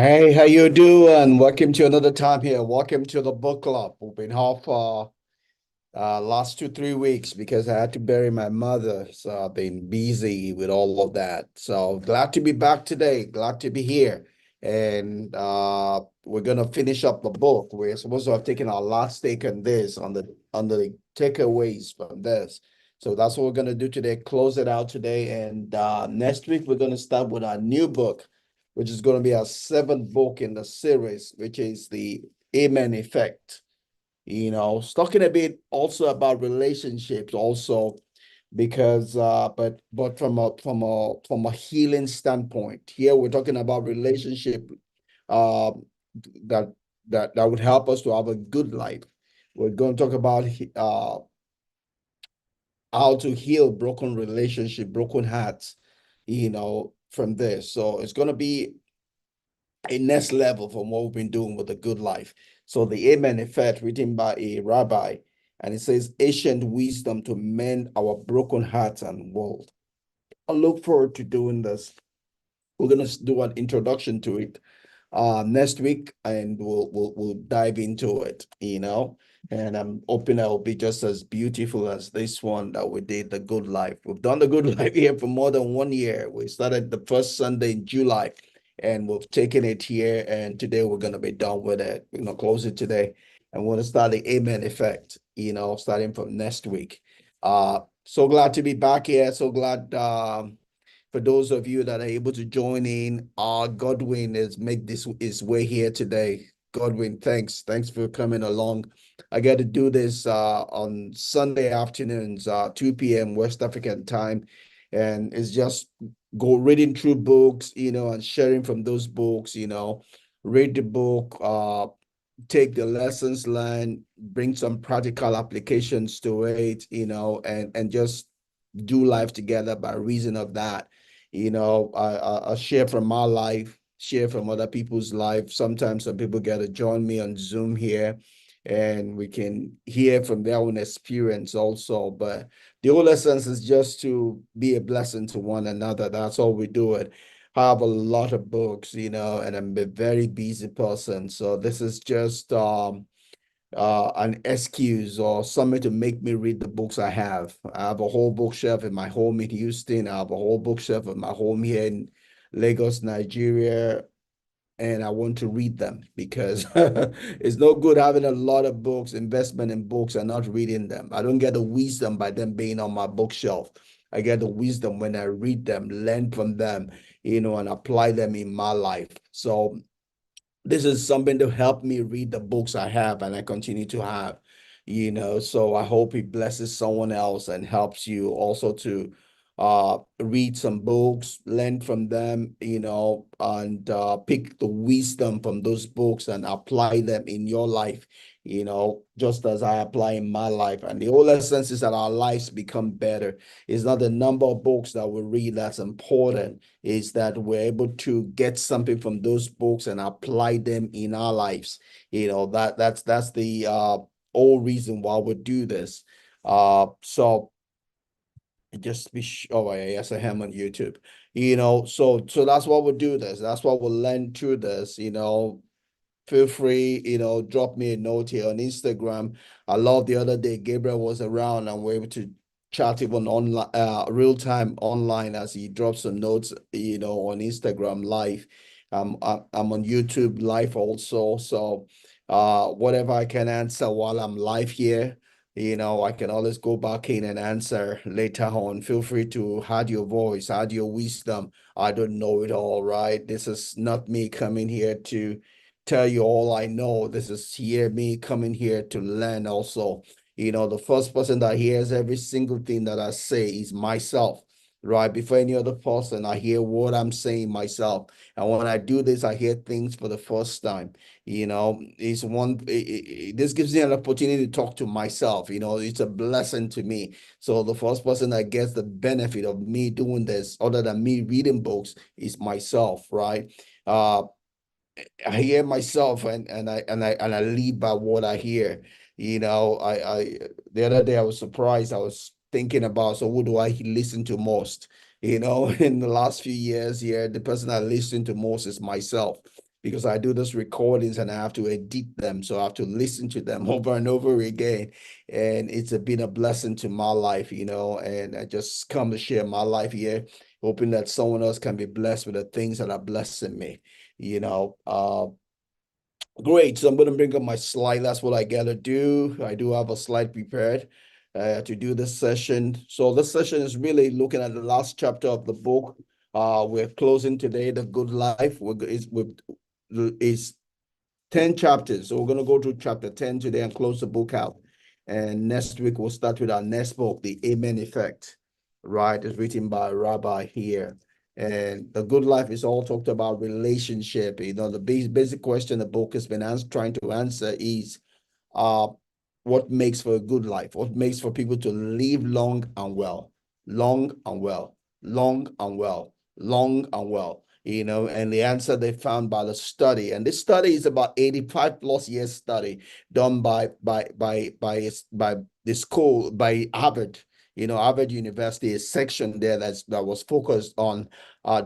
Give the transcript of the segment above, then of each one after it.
Hey, how you doing? Welcome to another time here. Welcome to the book club. We've been off last 2, 3 weeks because I had to bury my mother. So I've been busy with all of that. So glad to be back today. Glad to be here. And we're gonna finish up the book. We're supposed to have taken our last take on this, on the takeaways from this. So that's what we're gonna do today. Close it out today. And next week we're gonna start with our new book, which is gonna be our seventh book in the series, which is the Amen Effect. Talking a bit also about relationships also, because but from a healing standpoint. Here we're talking about relationship uh that that would help us to have a good life. We're going to talk about how to heal broken relationship, broken hearts, from this. So it's going to be a next level from what we've been doing with the good life. So the Amen Effect, written by a rabbi, and it says ancient wisdom to mend our broken hearts and world. I look forward to doing this. We're gonna do an introduction to it next week, and we'll dive into it. And I'm hoping it'll be just as beautiful as this one that we did, the good life. We've done the good life here for more than 1 year. We started the first Sunday in July, and we've taken it here, and today we're gonna be done with it. We're gonna close it today, and we're gonna start the Amen Effect, starting from next week. So glad to be back here. So glad for those of you that are able to join in. Godwin is make this his way here today. Godwin, thanks. Thanks for coming along. I got to do this on Sunday afternoons, 2 p.m. West African time. And it's just go reading through books, and sharing from those books, read the book, take the lessons learned, bring some practical applications to it, and just do life together by reason of that. I share from my life, share from other people's life. Sometimes some people get to join me on Zoom here, and we can hear from their own experience also. But the whole essence is just to be a blessing to one another. That's all we do it. I have a lot of books, and I'm a very busy person. So this is just an excuse or something to make me read the books I have. I have a whole bookshelf in my home in Houston. I have a whole bookshelf in my home here in Lagos, Nigeria, and I want to read them because it's no good having a lot of books, investment in books, and not reading them. I don't get the wisdom by them being on my bookshelf. I get the wisdom when I read them, learn from them, and apply them in my life. So this is something to help me read the books I have and I continue to have, so I hope it blesses someone else and helps you also to read some books, learn from them, and pick the wisdom from those books and apply them in your life, just as I apply in my life. And the whole essence is that our lives become better. It's not the number of books that we read that's important, is that we're able to get something from those books and apply them in our lives. That's the whole reason why we do this. So just be oh yes, I am on YouTube. So that's why we do this. That's why we'll learn through this. Feel free, drop me a note here on Instagram. I love the other day Gabriel was around and we're able to chat even online, real time online as he drops some notes, on Instagram live. I'm on YouTube live also. So whatever I can answer while I'm live here, I can always go back in and answer later on. Feel free to add your voice, add your wisdom. I don't know it all, right? This is not me coming here to tell you all I know. This is here me coming here to learn also. The first person that hears every single thing that I say is myself, right? Before any other person, I hear what I'm saying myself. And when I do this, I hear things for the first time. This gives me an opportunity to talk to myself. It's a blessing to me. So the first person that gets the benefit of me doing this, other than me reading books, is myself, right? I hear myself and I lead by what I hear. I the other day I was surprised. I was thinking about, so who do I listen to most? In the last few years here, the person I listen to most is myself. because I do those recordings and I have to edit them. So I have to listen to them over and over again. And it's been a blessing to my life, and I just come to share my life here, hoping that someone else can be blessed with the things that are blessing me, you know. Great. So I'm going to bring up my slide. That's what I got to do. I do have a slide prepared to do this session. So this session is really looking at the last chapter of the book. We're closing today, The Good Life. It's 10 chapters. So we're going to go to chapter 10 today and close the book out. And next week, we'll start with our next book, The Amen Effect, right? It's written by a rabbi here. And the good life is all talked about relationship. The basic question the book has been trying to answer is uh, what makes for a good life? What makes for people to live long and well, long and well, long and well, long and well? And the answer they found by the study, and this study is about 85 plus years study done by the school, by Harvard. Harvard University, a section there that was focused on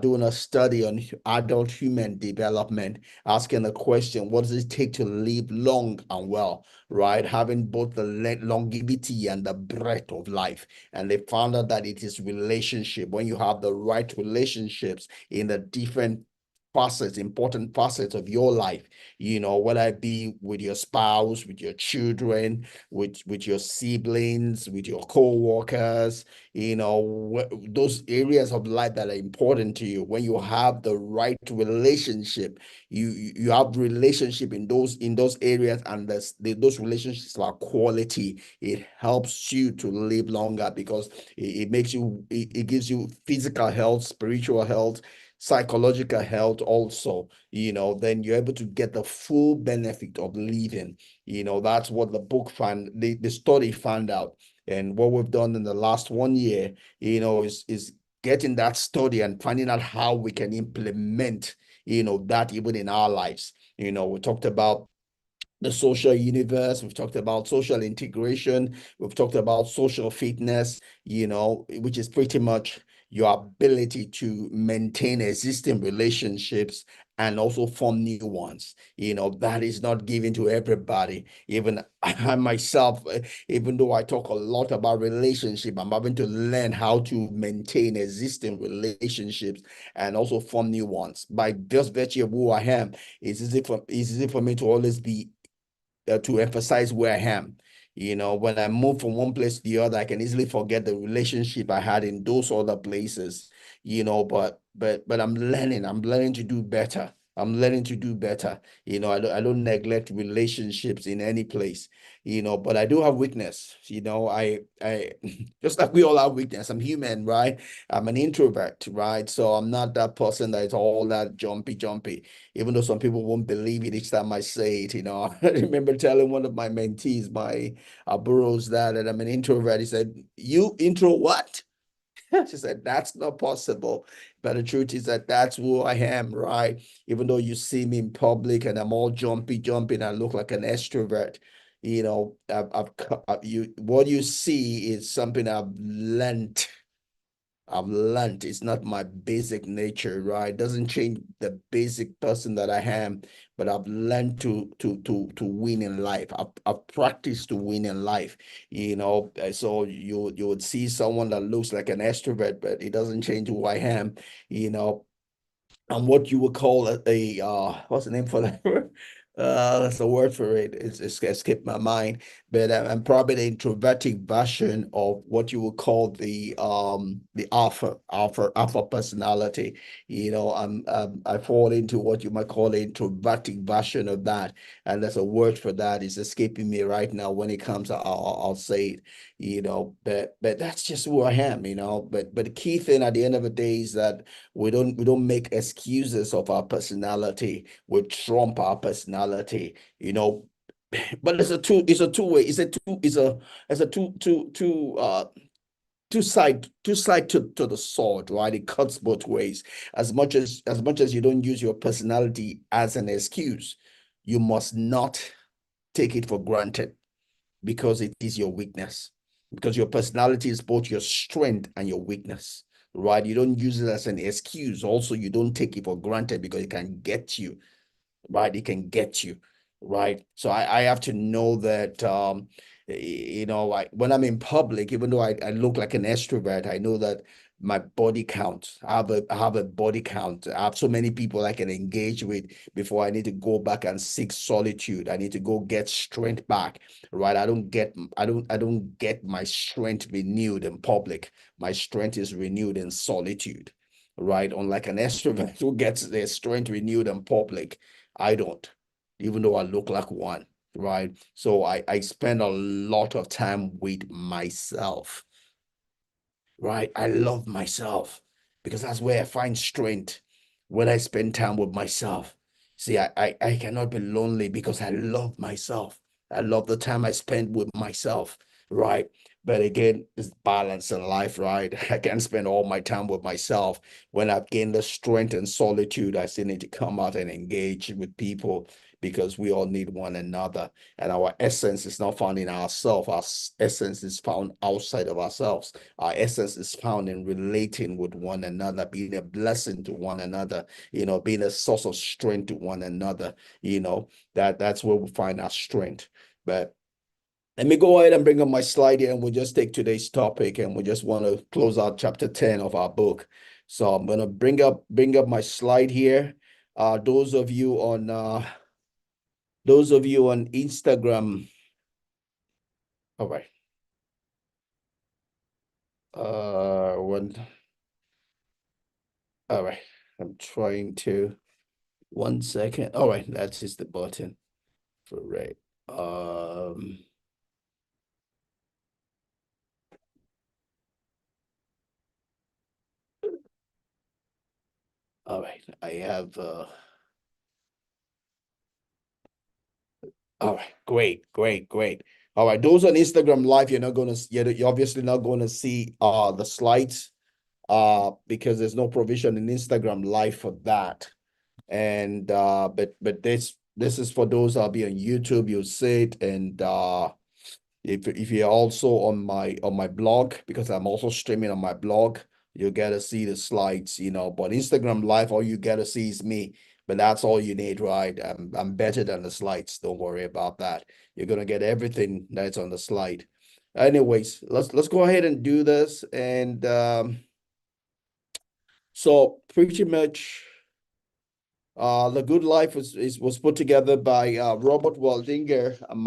doing a study on adult human development, asking the question, what does it take to live long and well, right? Having both the longevity and the breadth of life. And they found out that it is relationship. When you have the right relationships in the different facets, important facets of your life, whether it be with your spouse, with your children, with your siblings, with your co-workers, those areas of life that are important to you. When you have the right relationship, you have relationship in those areas, and those relationships are quality. It helps you to live longer because it makes you, it gives you physical health, spiritual health, psychological health also. Then you're able to get the full benefit of living. That's what the book found, the study found out. And what we've done in the last 1 year, is getting that study and finding out how we can implement, that even in our lives. We talked about the social universe. We've talked about social integration. We've talked about social fitness, which is pretty much your ability to maintain existing relationships and also form new ones. That is not given to everybody. Even I myself, even though I talk a lot about relationship, I'm having to learn how to maintain existing relationships and also form new ones. By just virtue of who I am, it's easy for me to always be to emphasize where I am. When I move from one place to the other, I can easily forget the relationship I had in those other places. But I'm learning. I'm learning to do better. I'm learning to do better. I don't neglect relationships in any place. But I do have weakness. I just like we all have weakness. I'm human, right? I'm an introvert, right? So I'm not that person that is all that jumpy, even though some people won't believe it each time I say it. I remember telling one of my mentees, my burros, that I'm an introvert. He said, "You intro what?" She said, "That's not possible." But the truth is that that's who I am, right? Even though you see me in public and I'm all jumping, I look like an extrovert. What you see is something I've learned it's not my basic nature, right? It doesn't change the basic person that I am, but I've learned to win in life. I've practiced to win in life, So you would see someone that looks like an extrovert, but it doesn't change who I am, you know. I'm what you would call what's the name for that word? That's the word for it. It's escaped my mind, but I'm probably the introverted version of what you would call the alpha personality. I fall into what you might call the introverted version of that, and there's a word for that. It's escaping me right now. When it comes, I'll say it. But that's just who I am. But the key thing at the end of the day is that we don't make excuses of our personality. We trump our personality, but it's a two-way, it's a two side to the sword, right? It cuts both ways. As much as you don't use your personality as an excuse, you must not take it for granted, because it is your weakness. Because your personality is both your strength and your weakness, right? You don't use it as an excuse. Also, you don't take it for granted because it can get you. right? It can get you, right? So I have to know that when I'm in public, even though I look like an extrovert, I know that my body count. I have a body count. I have so many people I can engage with before I need to go back and seek solitude. I need to go get strength back, right? I don't get my strength renewed in public. My strength is renewed in solitude, right? Unlike an extrovert who gets their strength renewed in public, I don't, even though I look like one, right? So I spend a lot of time with myself, right? I love myself because that's where I find strength when I spend time with myself. See, I cannot be lonely because I love myself. I love the time I spend with myself, right? But again, it's balance in life, right? I can't spend all my time with myself. When I've gained the strength and solitude, I still need to come out and engage with people because we all need one another. And our essence is not found in ourselves. Our essence is found outside of ourselves. Our essence is found in relating with one another, being a blessing to one another, being a source of strength to one another, that's where we find our strength. But let me go ahead and bring up my slide here and we'll just take today's topic and we just want to close out chapter 10 of our book. So I'm gonna bring up my slide here. Those of you on Instagram. All right. One. All right. I'm trying to. 1 second. All right, that is the button for red. All right, I have all right, great, great, great. All right, those on Instagram Live, you're obviously not gonna see the slides because there's no provision in Instagram Live for that. And but this is for those that'll be on YouTube, you'll see it. And if you're also on my blog, because I'm also streaming on my blog, you get to see the slides, but Instagram Live, all you get to see is me. But that's all you need, right? I'm better than the slides. Don't worry about that. You're gonna get everything that's on the slide. Anyways, let's go ahead and do this. And so pretty much The Good Life was put together by Robert Waldinger and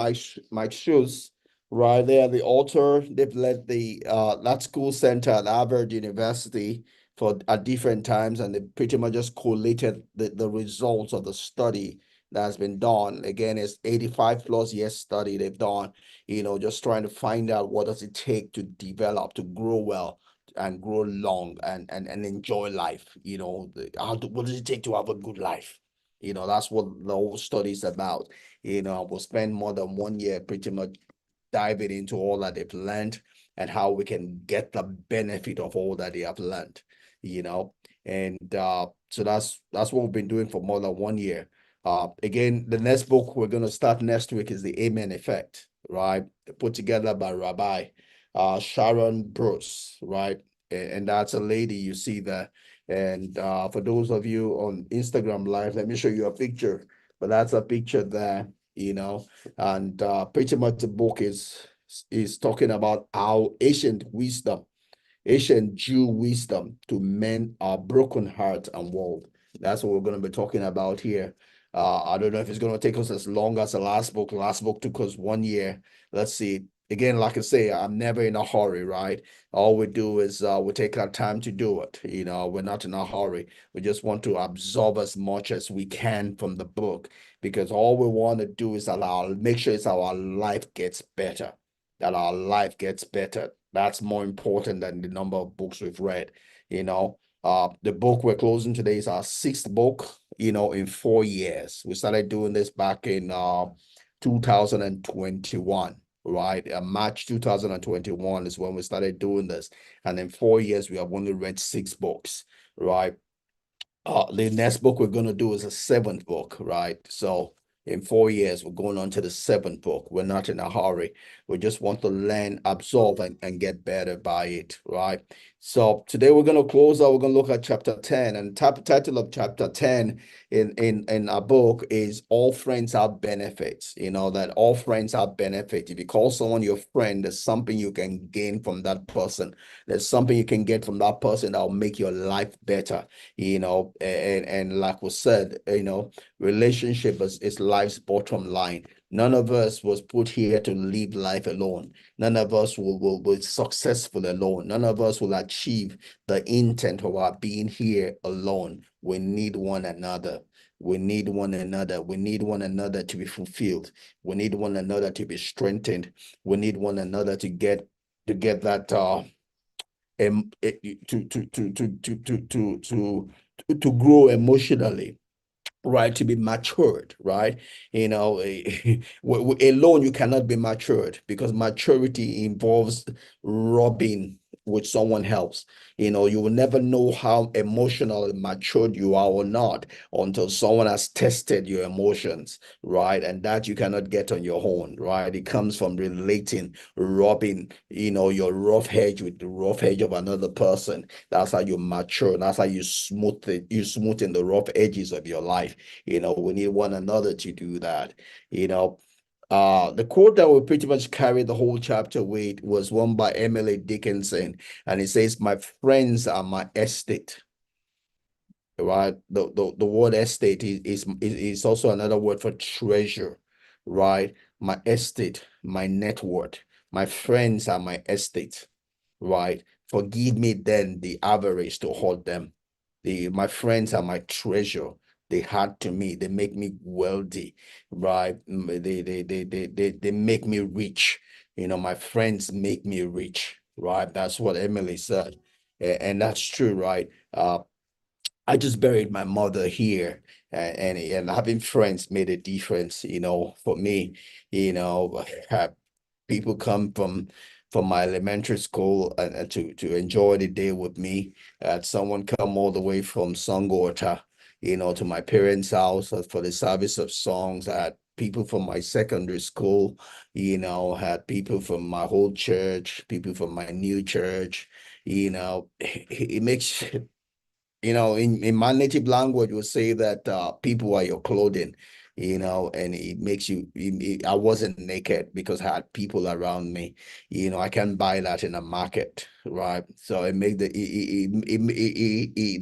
Mike Schulz, right? They are the author. They've led that school center at Harvard University for at different times, and they pretty much just collated the results of the study that has been done. Again, it's 85 plus years study they've done, just trying to find out what does it take to develop, to grow well and grow long and enjoy life. What does it take to have a good life? That's what the whole study is about. We'll spend more than 1 year pretty much diving into all that they've learned and how we can get the benefit of all that they have learned, you know. And so that's what we've been doing for more than 1 year. Again, the next book we're gonna start next week is the Amen Effect, right? Put together by Rabbi Sharon Bruce, right? And that's a lady you see there. And for those of you on Instagram Live, let me show you a picture. But that's a picture there, and pretty much the book is talking about how ancient Jew wisdom to mend our broken heart and world. That's what we're going to be talking about here. I don't know if it's going to take us as long as the last book. The last book took us 1 year. Let's see. Again, like I say, I'm never in a hurry, right? All we do is we take our time to do it. We're not in a hurry. We just want to absorb as much as we can from the book because all we want to do is make sure it's our life gets better, that our life gets better. That's more important than the number of books we've read. The book we're closing today is our sixth book, in 4 years. We started doing this back in 2021, right? March 2021 is when we started doing this. And in 4 years, we have only read six books, right? The next book we're going to do is a seventh book, right? So in 4 years, we're going on to the seventh book. We're not in a hurry. We just want to learn, absorb, and get better by it, right? So today we're going to close out. We're going to look at chapter 10, and title of chapter 10 in our book is All Friends Have Benefits. You know, that all friends have benefits. If you call someone your friend, there's something you can gain from that person. There's something you can get from that person that will make your life better. You know, and like we said, you know, relationship is life's bottom line. None of us was put here to live life alone. None of us will be successful alone. None of us will achieve the intent of our being here alone. We need one another. We need one another. We need one another to be fulfilled. We need one another to be strengthened. We need one another to get that to grow emotionally, right? To be matured, right? You know, alone you cannot be matured, because maturity involves rubbing with someone else. You know, you will never know how emotionally matured you are or not until someone has tested your emotions, right? And that you cannot get on your own, right? It comes from relating, rubbing, you know, your rough edge with the rough edge of another person. That's how you mature. That's how you smooth it. You smoothen the rough edges of your life. You know, we need one another to do that. You know, the quote that will pretty much carry the whole chapter weight was one by Emily Dickinson, and it says, "My friends are my estate." Right? The word estate is also another word for treasure, right? My estate, my net worth. My friends are my estate, right? Forgive me then the avarice to hold them. My friends are my treasure. They add to me. They make me wealthy, right? They make me rich. You know, my friends make me rich, right? That's what Emily said, and that's true, right? I just buried my mother here, and having friends made a difference, you know, for me. You know, people come from my elementary school and to enjoy the day with me. Someone come all the way from Songota, you know, to my parents' house for the service of songs. I had people from my secondary school, you know, had people from my whole church, people from my new church. You know, it makes, you know, in my native language, we say that people are your clothing, you know, and it makes you, I wasn't naked because I had people around me. You know, I can't buy that in a market, right? So it made they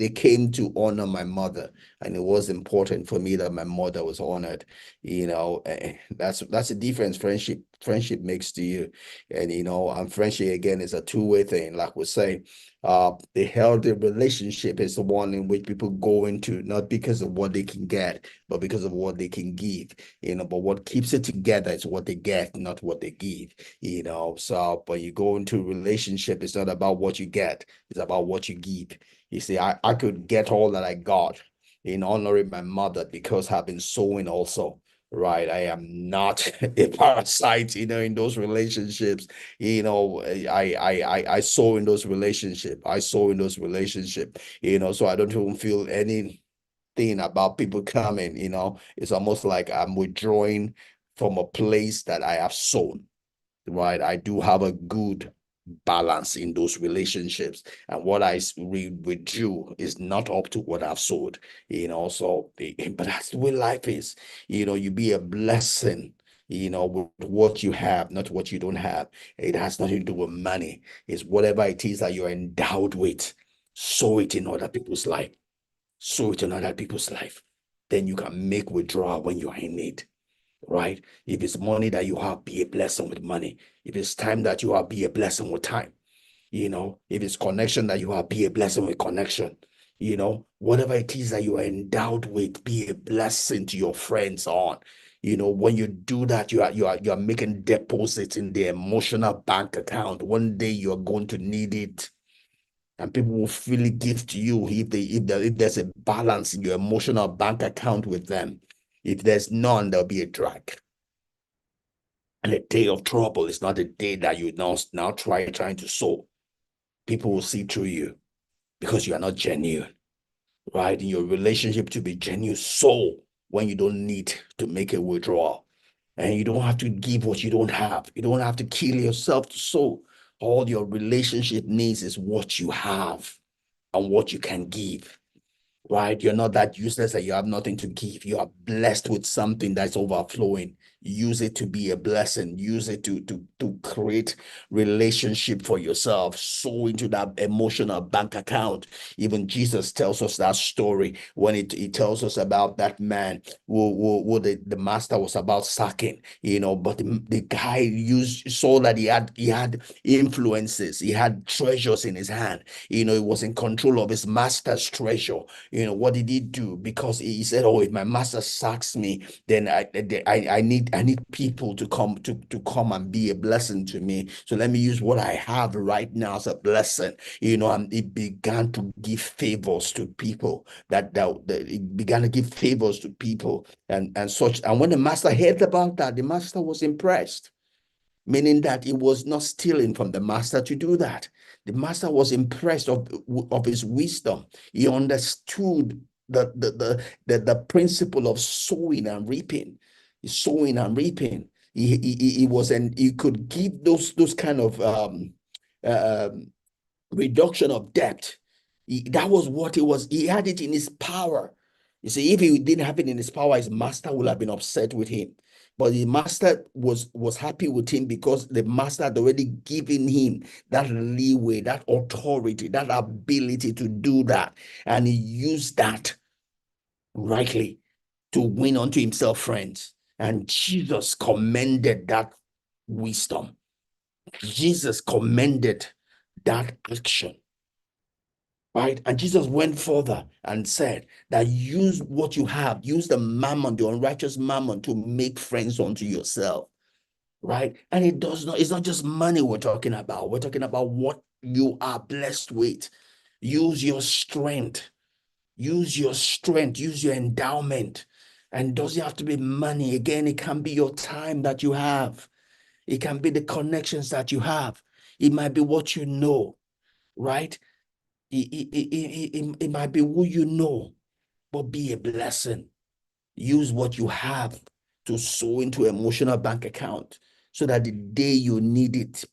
came to honor my mother, and it was important for me that my mother was honored. You know, that's a difference friendship makes to you. And, you know, and friendship again is a two-way thing, like we say. The healthy relationship is the one in which people go into not because of what they can get, but because of what they can give. You know, but what keeps it together is what they get, not what they give. You know, so when you go into a relationship, it's not about what you get, it's about what you give. You see, I could get all that I got in honoring my mother because I've been sowing also. Right, I am not a parasite, you know, in those relationships. You know, I saw in those relationship. I saw in those relationship, you know, so I don't even feel anything about people coming, you know. It's almost like I'm withdrawing from a place that I have sown, right? I do have a good balance in those relationships, and what I withdrew is not up to what I've sold, you know. So but that's the way life is. You know, you be a blessing, you know, with what you have, not what you don't have. It has nothing to do with money. It's whatever it is that you're endowed with. Sow it in other people's life. Sow it in other people's life. Then you can make withdrawal when you are in need, right? If it's money that you have, be a blessing with money. If it's time that you have, be a blessing with time. You know, if it's connection that you have, be a blessing with connection. You know, whatever it is that you are endowed with, be a blessing to your friends on. You know, when you do that, you are making deposits in the emotional bank account. One day you are going to need it, and people will freely give to you if there's a balance in your emotional bank account with them. If there's none, there'll be a drag. And a day of trouble is not a day that you now trying to sow. People will see through you because you are not genuine, right? In your relationship to be genuine, sow when you don't need to make a withdrawal. And you don't have to give what you don't have. You don't have to kill yourself to sow. All your relationship needs is what you have and what you can give. Right? You're not that useless that you have nothing to give. You are blessed with something that's overflowing. Use it to be a blessing. Use it to create relationship for yourself. Sow into that emotional bank account. Even Jesus tells us that story when he tells us about that man who the master was about sacking, but the guy saw that he had influences, he had treasures in his hand. He was in control of his master's treasure. What did he do? Because he said, "Oh, if my master sacks me, then I need people to come and be a blessing to me. So let me use what I have right now as a blessing." And he began to give favors to people. That he began to give favors to people and such. And when the master heard about that, the master was impressed, meaning that it was not stealing from the master to do that. The master was impressed of his wisdom. He understood the principle of sowing and reaping. Sowing and reaping. He could give those kind of uh, reduction of debt. That was what it was. He had it in his power. You see, if he didn't have it in his power, his master would have been upset with him. But the master was happy with him because the master had already given him that leeway, that authority, that ability to do that. And he used that rightly to win unto himself friends. And Jesus commended that wisdom. Jesus commended that action. Right? And Jesus went further and said that use what you have, use the mammon, the unrighteous mammon, to make friends unto yourself. Right? And it's not just money we're talking about. We're talking about what you are blessed with. Use your strength. Use your strength. Use your endowment. And it doesn't have to be money. Again, it can be your time that you have. It can be the connections that you have. It might be what you know, right? It might be who you know, but be a blessing. Use what you have to sow into emotional bank account so that the day you need it,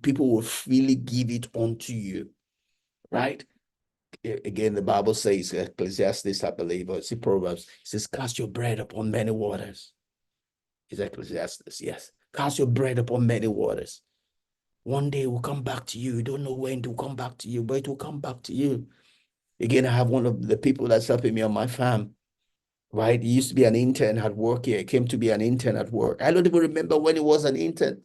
people will freely give it unto you, right? Again, the Bible says, Ecclesiastes, I believe, or see Proverbs, it says, cast your bread upon many waters. It's Ecclesiastes, yes. Cast your bread upon many waters. One day it will come back to you. You don't know when it will come back to you, but it will come back to you. Again, I have one of the people that's helping me on my farm, right? He used to be an intern at work here. He came to be an intern at work. I don't even remember when he was an intern,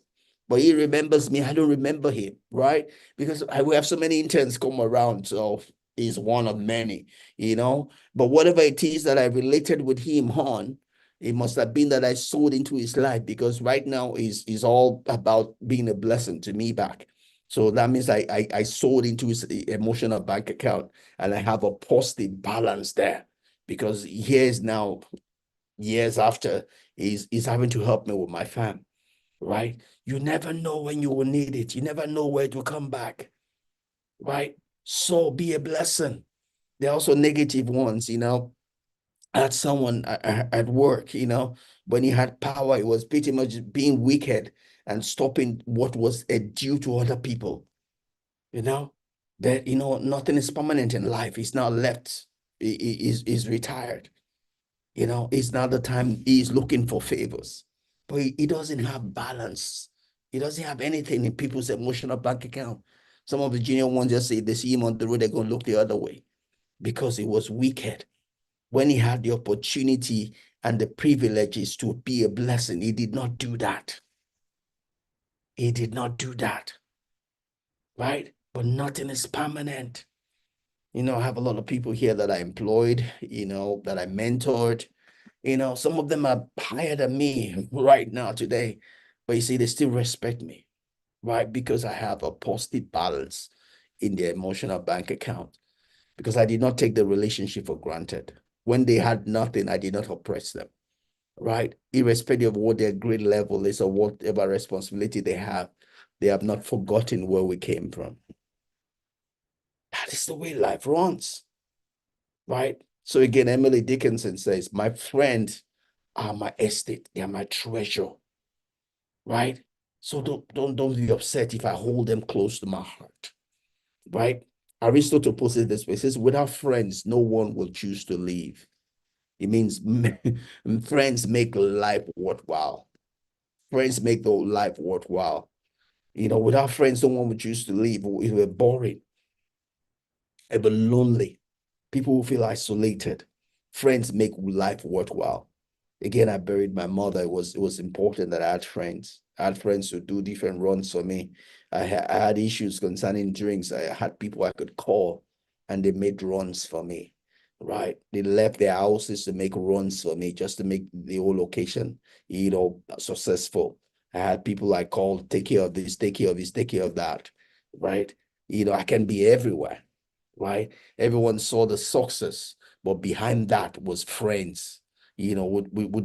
but he remembers me. I don't remember him, right? Because we have so many interns come around. So he's one of many. But whatever it is that I related with him on, it must have been that I sowed into his life, because right now is all about being a blessing to me back. So that means I sold into his emotional bank account, and I have a positive balance there, because years now, years after, he's having to help me with my fam, right? You never know when you will need it. You never know where it will come back, right? So be a blessing. There are also negative ones. I had someone at work, when he had power, it was pretty much being wicked and stopping what was due to other people. you know, that, nothing is permanent in life. He's now left. He's retired. It's not the time he's looking for favors, but he doesn't have balance. He doesn't have anything in people's emotional bank account. Some of the junior ones just say they see him on the road, they're going to look the other way because he was wicked. When he had the opportunity and the privileges to be a blessing, he did not do that. He did not do that, right? But nothing is permanent. I have a lot of people here that I employed, that I mentored. Some of them are higher than me right now today, but you see, they still respect me, right? Because I have a positive balance in their emotional bank account, because I did not take the relationship for granted. When they had nothing, I did not oppress them, right? Irrespective of what their grade level is or whatever responsibility they have not forgotten where we came from. That is the way life runs, right? So again, Emily Dickinson says, my friends are my estate, they are my treasure, right? So don't be upset if I hold them close to my heart, right? Aristotle puts it this way: he says, without friends, no one will choose to live. It means friends make life worthwhile. Friends make the life worthwhile. Without friends, no one would choose to live. It would be boring, it would be lonely. People will feel isolated. Friends make life worthwhile. Again, I buried my mother. It was important that I had friends. I had friends who do different runs for me. I had issues concerning drinks. I had people I could call, and they made runs for me. Right? They left their houses to make runs for me, just to make the whole location, successful. I had people I called, take care of this, take care of this, take care of that. Right? I can be everywhere, right? Everyone saw the success, but behind that was friends, we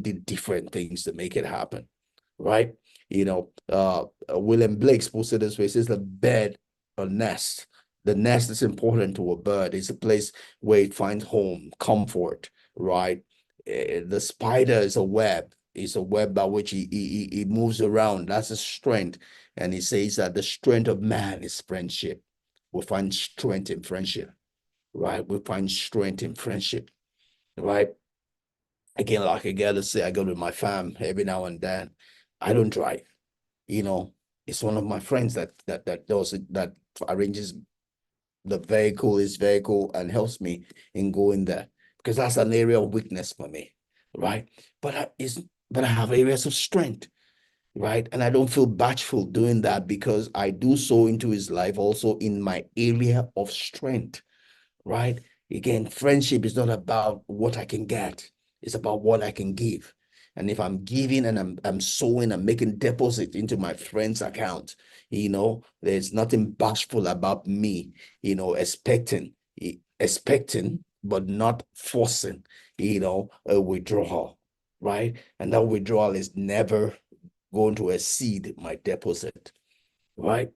did different things to make it happen, right? William Blake posted this way. He says the bed or nest. The nest is important to a bird. It's a place where it finds home, comfort, right? The spider is a web. It's a web by which he moves around. That's a strength. And he says that the strength of man is friendship. We find strength in friendship, right? We find strength in friendship, right? Again, like I gotta say, I go to my fam every now and then. I don't drive, you know. It's one of my friends that does it, that arranges the vehicle, his vehicle, and helps me in going there, because that's an area of weakness for me, right? But I have areas of strength, right? And I don't feel bashful doing that, because I do so into his life also in my area of strength, right? Again, friendship is not about what I can get, it's about what I can give. And if I'm giving and I'm sowing and making deposit into my friend's account, there's nothing bashful about me, expecting, but not forcing, a withdrawal, right? And that withdrawal is never going to exceed my deposit, right?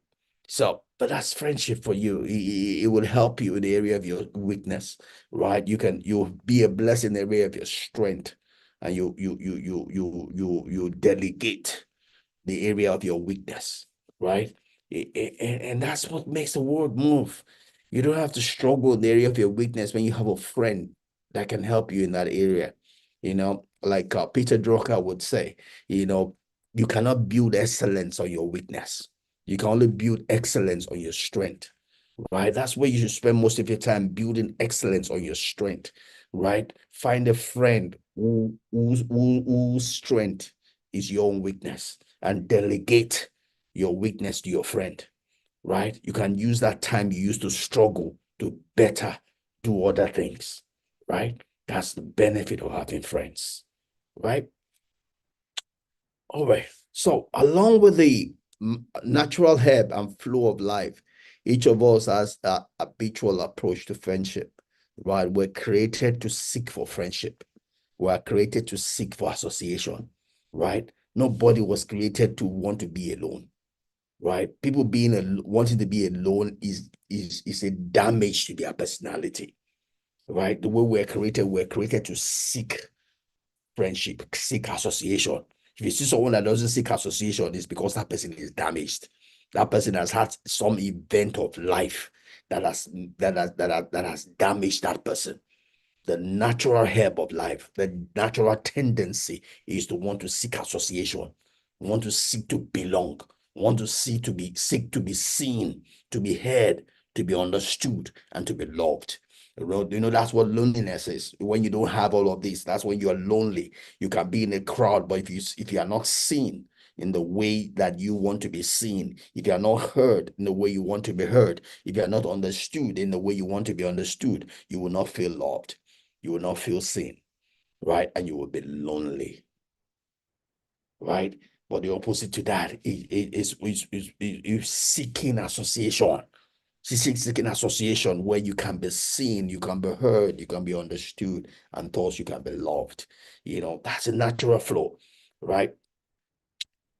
So, but that's friendship for you. It will help you in the area of your weakness, right? You'll be a blessing in the area of your strength, and you delegate the area of your weakness, right? And that's what makes the world move. You don't have to struggle in the area of your weakness when you have a friend that can help you in that area. Like Peter Drucker would say, you cannot build excellence on your weakness. You can only build excellence on your strength, right? That's where you should spend most of your time, building excellence on your strength, right? Find a friend whose strength is your own weakness, and delegate your weakness to your friend, right? You can use that time you used to struggle to better do other things, right? That's the benefit of having friends, right? All right. So, along with the natural ebb and flow of life, each of us has a habitual approach to friendship, right? We're created to seek for friendship. We're created to seek for association, right? Nobody was created to want to be alone, right? People wanting to be alone is a damage to their personality, right? The way we're created to seek friendship, seek association. If you see someone that doesn't seek association, it's because that person is damaged. That person has had some event of life that has damaged that person. The natural ebb of life, the natural tendency is to want to seek association, want to seek to belong, want to seek to be seen, to be heard, to be understood, and to be loved. That's what loneliness is. When you don't have all of this, that's when you are lonely. You can be in a crowd, but if you are not seen in the way that you want to be seen, if you are not heard in the way you want to be heard, if you are not understood in the way you want to be understood, you will not feel loved. You will not feel seen, right? And you will be lonely, right? But the opposite to that is seeking association. Seeking association where you can be seen, you can be heard, you can be understood, and thus you can be loved. That's a natural flow, right?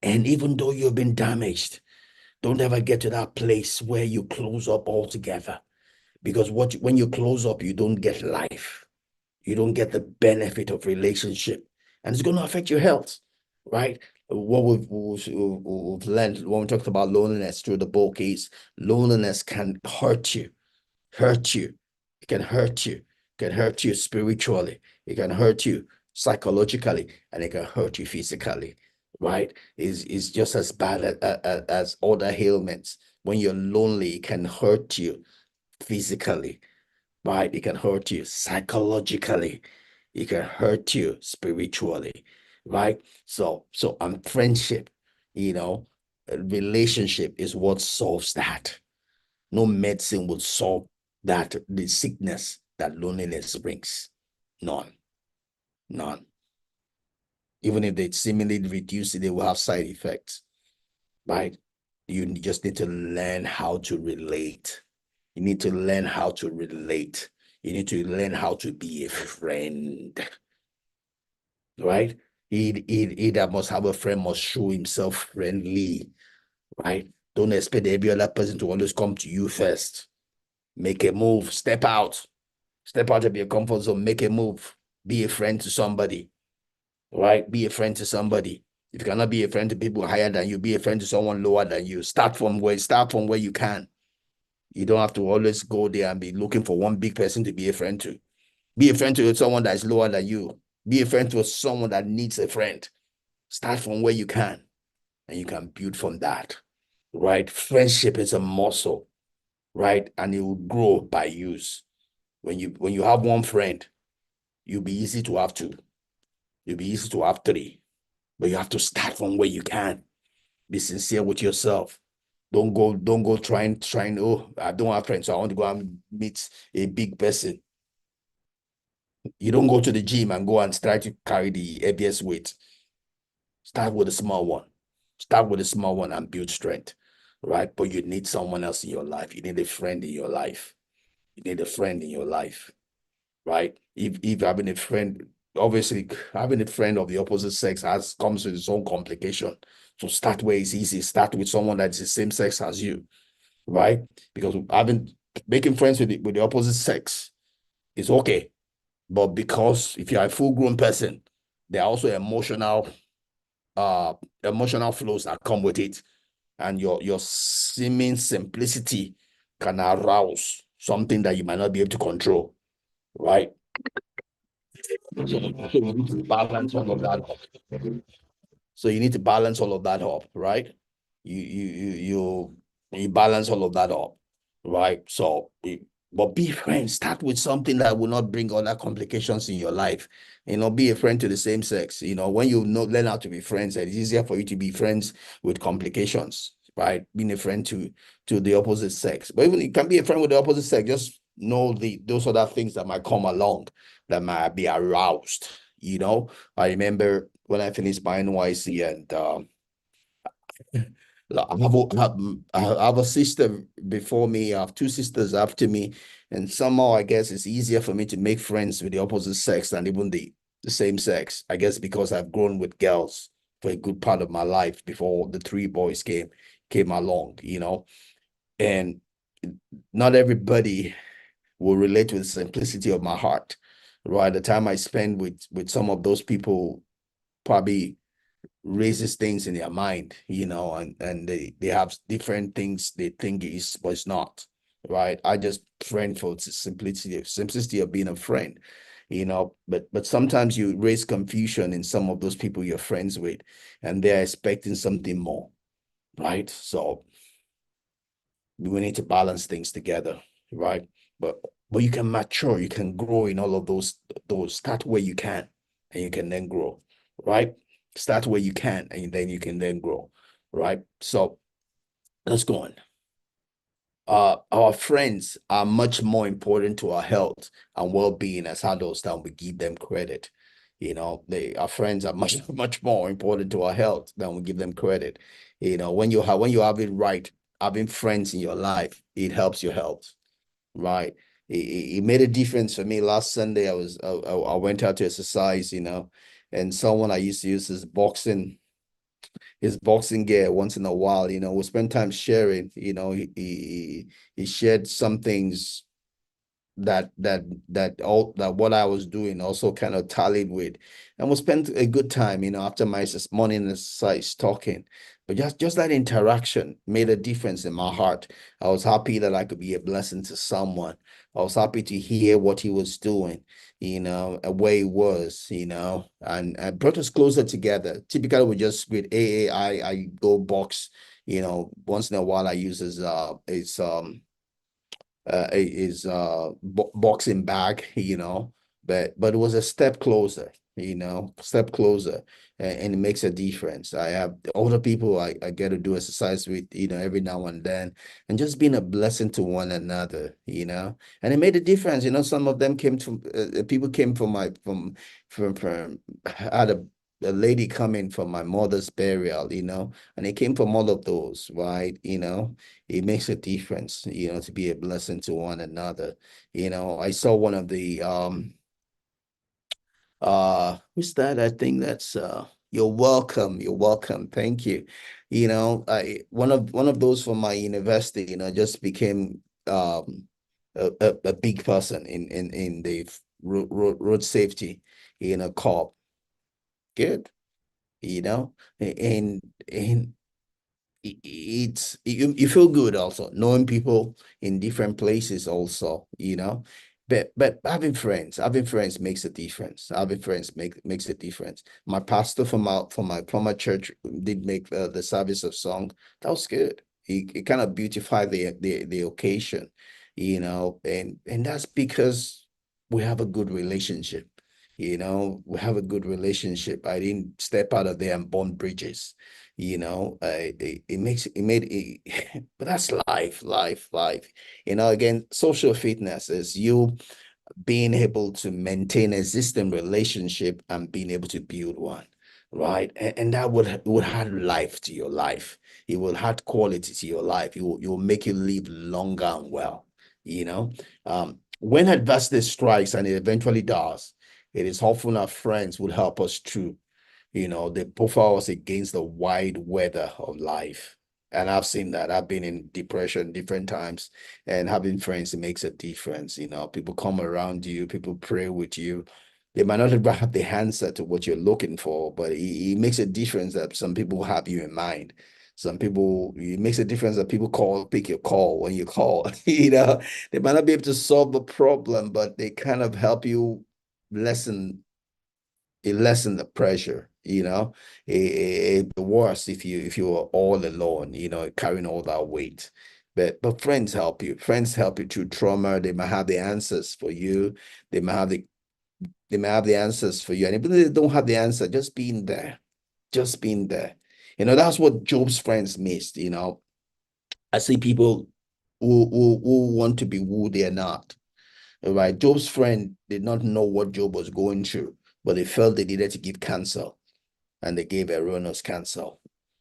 And even though you've been damaged, don't ever get to that place where you close up altogether. Because when you close up, you don't get life. You don't get the benefit of relationship, and it's going to affect your health, right? what we've learned when we talked about loneliness through the book is loneliness can hurt you. It can hurt you. It can hurt you spiritually. It can hurt you psychologically, and it can hurt you physically. Right? Is just as bad as other ailments. When you're lonely, it can hurt you physically. Right? It can hurt you psychologically. It can hurt you spiritually. Right? And friendship, a relationship is what solves that. No medicine will solve the sickness that loneliness brings. None. None. Even if they seemingly reduce it, they will have side effects, right? You just need to learn how to relate. You need to learn how to relate. You need to learn how to be a friend, right? He that must have a friend must show himself friendly, right? Don't expect every other person to always come to you first. Make a move, step out. Step out of your comfort zone, make a move, be a friend to somebody, right? Be a friend to somebody. If you cannot be a friend to people higher than you, be a friend to someone lower than you. Start from where you can. You don't have to always go there and be looking for one big person to be a friend to. Be a friend to someone that is lower than you. Be a friend to someone that needs a friend. Start from where you can, and you can build from that, right? Friendship is a muscle, right? And it will grow by use. When you have one friend, you'll be easy to have two. It'll be easy to have three, but you have to start from where you can. Be sincere with yourself. Don't go trying. Oh, I don't have friends, so I want to go and meet a big person. You don't go to the gym and go and try to carry the heaviest weight. Start with a small one. Start with a small one and build strength, right? But you need someone else in your life. You need a friend in your life. You need a friend in your life, right? If having a friend, obviously having a friend of the opposite sex has comes with its own complication. So start where it's easy. Start with someone that's the same sex as you, right? Because having making friends with the opposite sex is okay. But because if you're a full-grown person, there are also uh emotional flows that come with it. And your seeming simplicity can arouse something that you might not be able to control, right? So you need to balance all of that. So you need to balance all of that up, right? You balance all of that up, right? But be friends. Start with something that will not bring other complications in your life. Be a friend to the same sex. When you know learn how to be friends, it's easier for you to be friends with complications, right? Being a friend to the opposite sex. But even you can be a friend with the opposite sex, just know those other things that might come along that might be aroused. I remember when I finished my NYC and I have a sister before me. I have two sisters after me, and somehow I guess it's easier for me to make friends with the opposite sex than even the same sex. I guess because I've grown with girls for a good part of my life before the three boys came along. And not everybody will relate with the simplicity of my heart. Right, the time I spend with some of those people probably raises things in their mind, and they have different things they think it is, but it's not. Right. I just friend for the simplicity of being a friend, but sometimes you raise confusion in some of those people you're friends with, and they're expecting something more. Right. So we need to balance things together, right? But you can mature, you can grow in all of those. Start where you can, and you can then grow, right? Start where you can, and then you can then grow, right? So let's go on. Our friends are much more important to our health and well-being as adults than we give them credit. Our friends are much more important to our health than we give them credit. When you have it right, having friends in your life, it helps your health, right? It made a difference for me. Last Sunday, I went out to exercise, and someone I used to use his boxing gear once in a while. We spend time sharing. He shared some things that what I was doing also kind of tallied with, and we spent a good time, after my morning exercise talking. But just that interaction made a difference in my heart. I was happy that I could be a blessing to someone. I was happy to hear what he was doing, where he was, and brought us closer together. Typically, we just with I go box, once in a while I use his boxing bag, but it was a step closer, step closer, and it makes a difference. I have older people I get to do exercise with, every now and then, and just being a blessing to one another, and it made a difference. Some of them came from people came from from I had a lady coming from my mother's burial, and it came from all of those, right? It makes a difference, to be a blessing to one another. I saw one of the who's that? I think that's you're welcome. You're welcome. Thank you. I one of those from my university, just became a big person in the road safety, corp. Good, and you feel good also knowing people in different places also, but having friends makes a difference. Having friends makes a difference. My pastor from my former church did make the service of song. That was good. He kind of beautified the occasion, and that's because we have a good relationship. We have a good relationship. I didn't step out of there and burn bridges. It makes it made it, but that's life. Again, social fitness is you being able to maintain existing relationship and being able to build one, right? And that would add life to your life. It will add quality to your life. It will make you live longer and well. When adversity strikes, and it eventually does, it is often our friends will help us through. They profile us against the wide weather of life. And I've seen that. I've been in depression different times, and having friends, it makes a difference. People come around you, people pray with you. They might not have the answer to what you're looking for, but it makes a difference that some people have you in mind. Some people, it makes a difference that people pick your call when you call. They might not be able to solve the problem, but they kind of help you lessen it lessen the pressure, it worse if you are all alone, carrying all that weight. But friends help you through trauma. They might have the answers for you. They might have the answers for you, and even if they don't have the answer, just being there. That's what Job's friends missed. I see people who want to be who they're not. Right. Job's friend did not know what Job was going through, but they felt they needed to give counsel, and they gave erroneous counsel.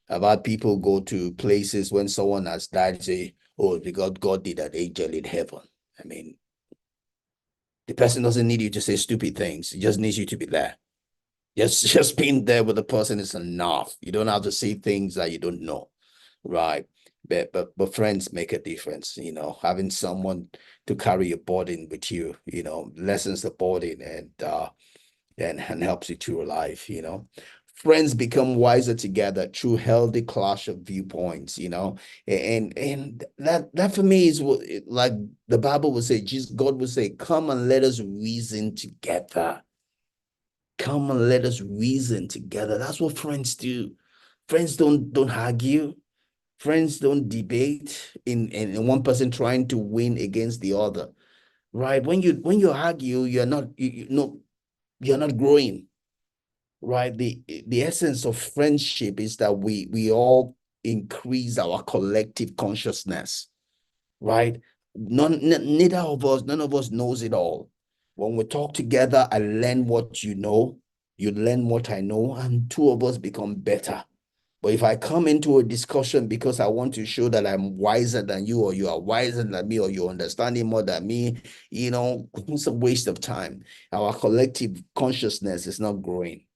I've had people go to places when someone has died, say, oh, because God did an angel in heaven. I mean, the person doesn't need you to say stupid things. He just needs you to be there. Just being there with the person is enough. You don't have to say things that you don't know. Right. But friends make a difference, having someone to carry your burden with you, lessens the burden, and helps you through life. Friends become wiser together through healthy clash of viewpoints, and that for me is what, like the Bible would say, Jesus, God would say, come and let us reason together. Come and let us reason together. That's what friends do. Friends don't argue. Friends don't debate in one person trying to win against the other. Right? When you argue, you're not growing. Right? The essence of friendship is that we all increase our collective consciousness. Right? None of us knows it all. When we talk together, I learn what you know, you learn what I know, and two of us become better. But if I come into a discussion because I want to show that I'm wiser than you, or you are wiser than me, or you're understanding more than me, it's a waste of time. Our collective consciousness is not growing.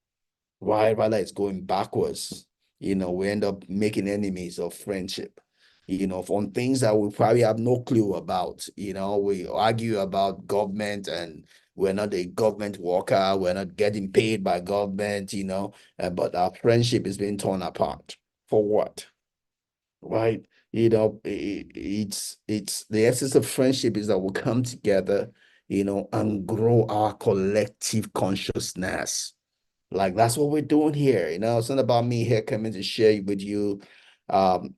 Why? Rather, it's going backwards. We end up making enemies of friendship. on things that we probably have no clue about. We argue about government, and we're not a government worker. We're not getting paid by government, but our friendship is being torn apart. For what? Right? It's the essence of friendship is that we come together, and grow our collective consciousness. Like that's what we're doing here. It's not about me here coming to share with you um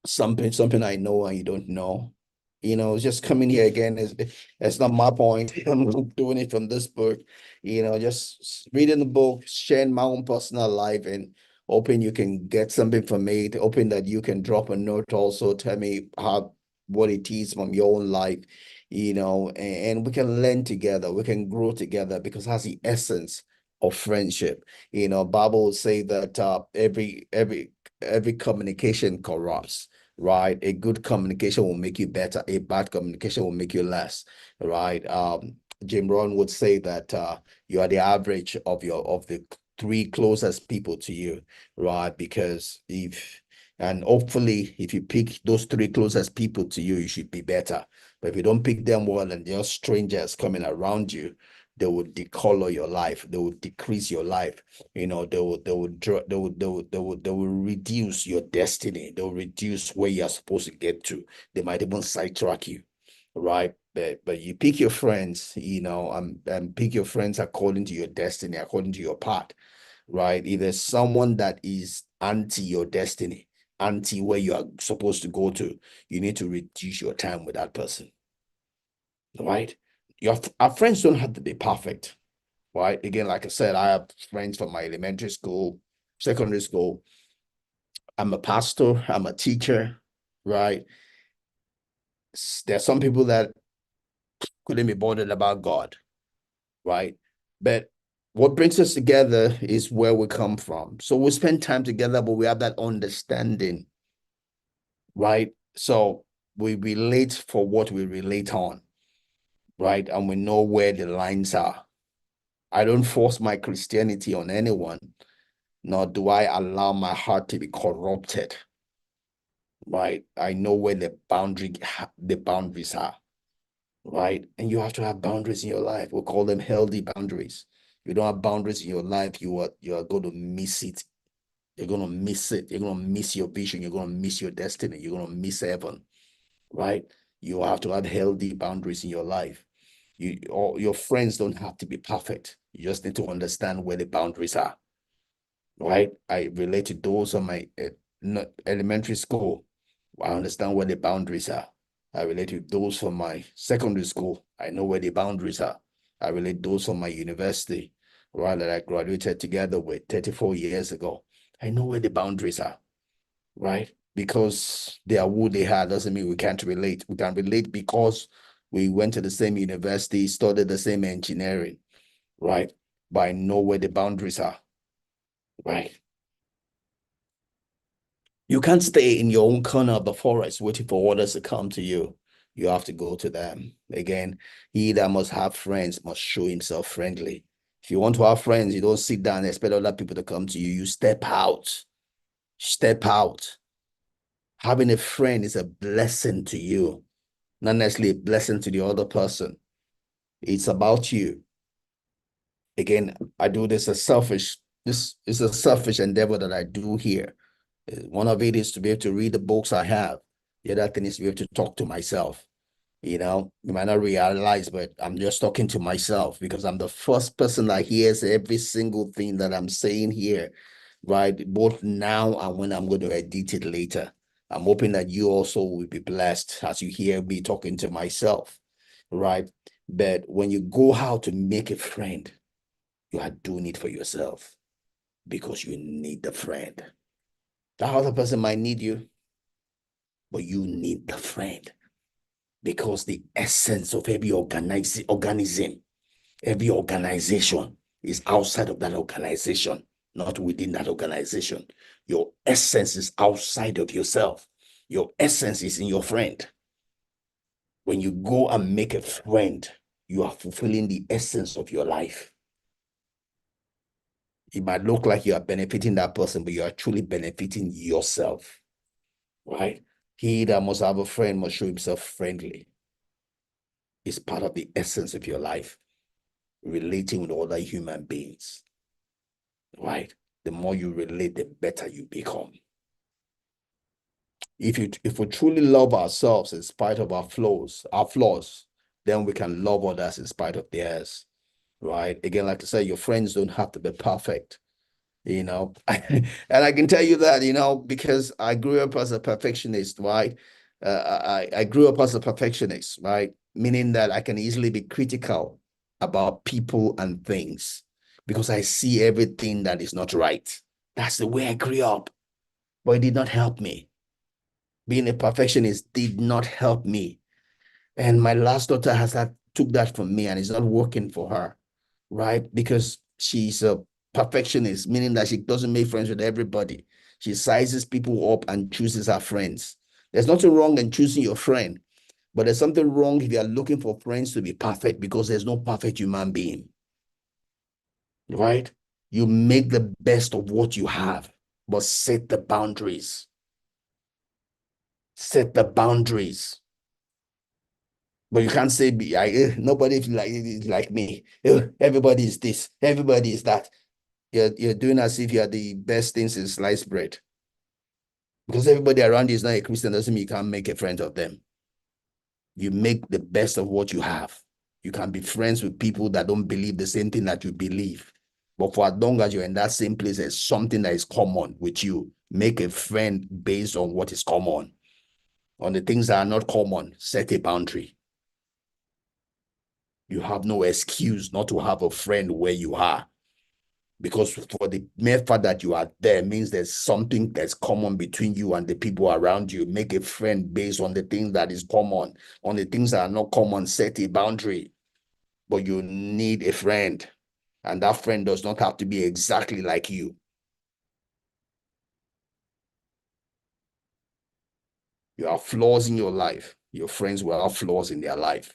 something I know and you don't know. Just coming here again is it's not my point. I'm doing it from this book, just reading the book, sharing my own personal life, and hoping you can get something from it, hoping that you can drop a note also, tell me how what it is from your own life, and we can learn together, we can grow together because that's the essence of friendship. Bible will say that every communication corrupts, right? A good communication will make you better. A bad communication will make you less, right? Jim Rohn would say that you are the average of the three closest people to you, right? Because and hopefully if you pick those three closest people to you, you should be better. But if you don't pick them well and they're strangers coming around you, they will decolor your life. They will decrease your life. They will reduce your destiny. They'll reduce where you're supposed to get to. They might even sidetrack you, right? But you pick your friends, and pick your friends according to your destiny, according to your path, right? If there's someone that is anti your destiny, anti where you are supposed to go to, you need to reduce your time with that person, right? Our friends don't have to be perfect, right? Again, like I said, I have friends from my elementary school, secondary school. I'm a pastor, I'm a teacher, right? There's some people that couldn't be bothered about God, right? But what brings us together is where we come from. So we spend time together, but we have that understanding, right? So we relate for what we relate on, right? And we know where the lines are. I don't force my Christianity on anyone, nor do I allow my heart to be corrupted, right? I know where the boundaries are, right? And you have to have boundaries in your life. We'll call them healthy boundaries. If you don't have boundaries in your life, you are going to miss it. You're going to miss it. You're going to miss your vision. You're going to miss your destiny. You're going to miss heaven, right? You have to have healthy boundaries in your life. Your friends don't have to be perfect. You just need to understand where the boundaries are, right? I relate to those on my elementary school. I understand where the boundaries are. I relate to those from my secondary school. I know where the boundaries are. I relate those from my university, right, that I graduated together with 34 years ago. I know where the boundaries are, right? Because they are who they are doesn't mean we can't relate. We can relate because we went to the same university, studied the same engineering, right? But I know where the boundaries are, right? You can't stay in your own corner of the forest waiting for others to come to you. You have to go to them. Again, he that must have friends must show himself friendly. If you want to have friends, you don't sit down and expect other people to come to you. You step out. Step out. Having a friend is a blessing to you, not necessarily a blessing to the other person. It's about you. Again, I do this as selfish. This is a selfish endeavor that I do here. One of it is to be able to read the books I have. The other thing is to be able to talk to myself. You might not realize, but I'm just talking to myself because I'm the first person that hears every single thing that I'm saying here, right? Both now and when I'm going to edit it later. I'm hoping that you also will be blessed as you hear me talking to myself, right? But when you go out to make a friend, you are doing it for yourself because you need the friend. The other person might need you, but you need the friend because the essence of every organism, every organization is outside of that organization, not within that organization. Your essence is outside of yourself. Your essence is in your friend. When you go and make a friend, you are fulfilling the essence of your life. It might look like you are benefiting that person, but you are truly benefiting yourself, right? He that must have a friend must show himself friendly. It's part of the essence of your life, relating with other human beings, right? The more you relate, the better you become. If we truly love ourselves in spite of our flaws, then we can love others in spite of theirs, right? Again, like I said, your friends don't have to be perfect, you know. And I can tell you that, because I grew up as a perfectionist, right? I grew up as a perfectionist, right? Meaning that I can easily be critical about people and things because I see everything that is not right. That's the way I grew up, but it did not help me. Being a perfectionist did not help me. And my last daughter took that from me and it's not working for her, right? Because she's a perfectionist, meaning that she doesn't make friends with everybody. She sizes people up and chooses her friends. There's nothing wrong in choosing your friend, but there's something wrong if you are looking for friends to be perfect because there's no perfect human being, right? You make the best of what you have, but set the boundaries. Set the boundaries. But you can't say nobody is like me. Everybody is this, everybody is that. You're doing as if you're the best thing since sliced bread. Because everybody around you is not a Christian doesn't mean you can't make a friend of them. You make the best of what you have. You can be friends with people that don't believe the same thing that you believe. But for as long as you're in that same place, there's something that is common with you. Make a friend based on what is common. On the things that are not common, set a boundary. You have no excuse not to have a friend where you are. Because for the mere fact that you are there means there's something that's common between you and the people around you. Make a friend based on the things that is common. On the things that are not common, set a boundary. But you need a friend. And that friend does not have to be exactly like you. You have flaws in your life. Your friends will have flaws in their life.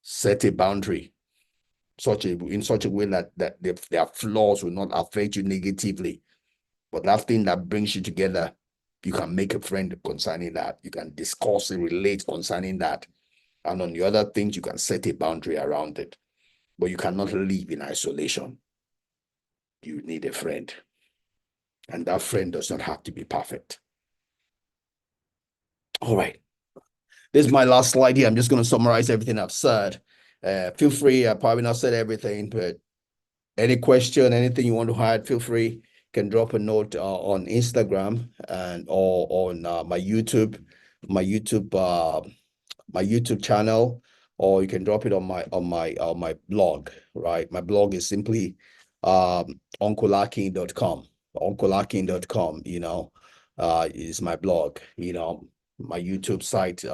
Set a boundary in such a way that their flaws will not affect you negatively. But that thing that brings you together, you can make a friend concerning that. You can discuss and relate concerning that. And on the other things, you can set a boundary around it. But you cannot live in isolation. You need a friend. And that friend does not have to be perfect. All right. This is my last slide here. I'm just going to summarize everything I've said. Feel free. I probably not said everything, but any question, anything you want to add, feel free. You can drop a note on Instagram or on my YouTube, my YouTube, my YouTube channel, or you can drop it on my blog. Right, my blog is simply uncleaking.com. Uncleaking.com. Is my blog. My YouTube site.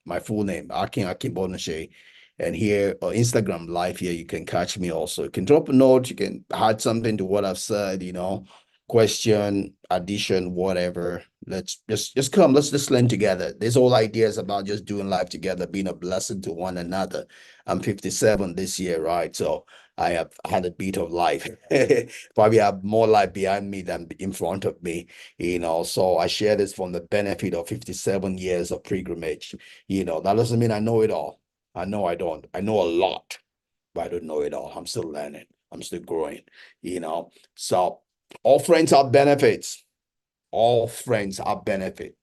My full name Akin Akinbonushe. And here on Instagram live here, you can catch me also. You can drop a note, you can add something to what I've said, question, addition, whatever. Let's just come. Let's just learn together. There's all ideas about just doing life together, being a blessing to one another. I'm 57 this year, right? So I have had a bit of life. Probably have more life behind me than in front of me, So I share this from the benefit of 57 years of pilgrimage. That doesn't mean I know it all. I know I don't. I know a lot, but I don't know it all. I'm still learning. I'm still growing, So all friends have benefits. All friends have benefit.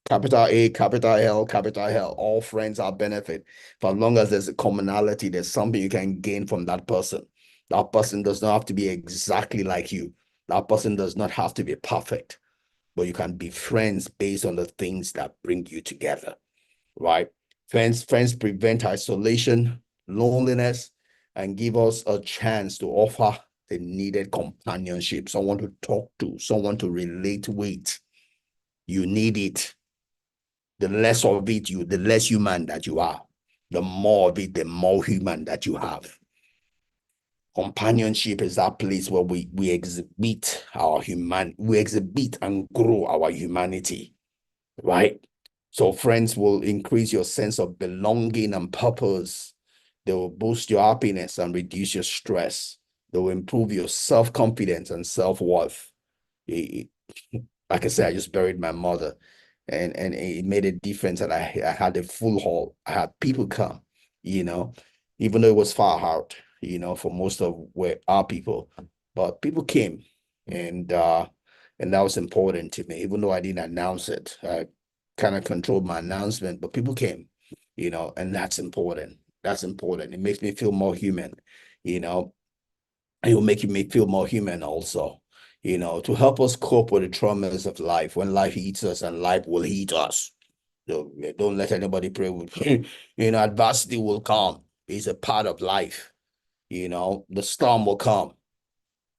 Capital A, capital L, capital L. All friends have benefit. For as long as there's a commonality, there's something you can gain from that person. That person does not have to be exactly like you. That person does not have to be perfect, but you can be friends based on the things that bring you together, right? Friends prevent isolation, loneliness, and give us a chance to offer the needed companionship, someone to talk to, someone to relate with. You need it. The less of it the less human that you are. The more of it, the more human that you have. Companionship is that place where we exhibit we exhibit and grow our humanity, right? So friends will increase your sense of belonging and purpose. They will boost your happiness and reduce your stress. They will improve your self-confidence and self-worth. Like I said, I just buried my mother. and it made a difference. And I had a full hall. I had people come, you know, even though it was far out, for most of where our people, but people came, and and that was important to me, even though I didn't announce it. I kind of controlled my announcement, but people came, and that's important. That's important. It makes me feel more human, you know. It will make me feel more human also, to help us cope with the traumas of life when life eats us and life will eat us. Don't let anybody pray with adversity will come. It's a part of life. The storm will come.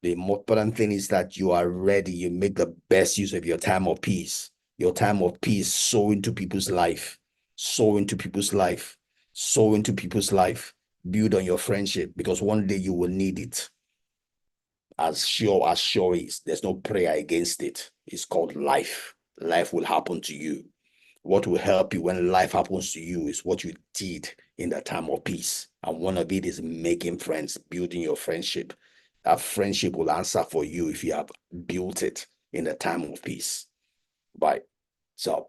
The most important thing is that you are ready. You make the best use of your time of peace. Your time of peace, sow into people's life, sow into people's life, sow into people's life. Build on your friendship because one day you will need it. As sure is, there's no prayer against it. It's called life. Life will happen to you. What will help you when life happens to you is what you did in the time of peace. And one of it is making friends, building your friendship. That friendship will answer for you if you have built it in the time of peace. Right. So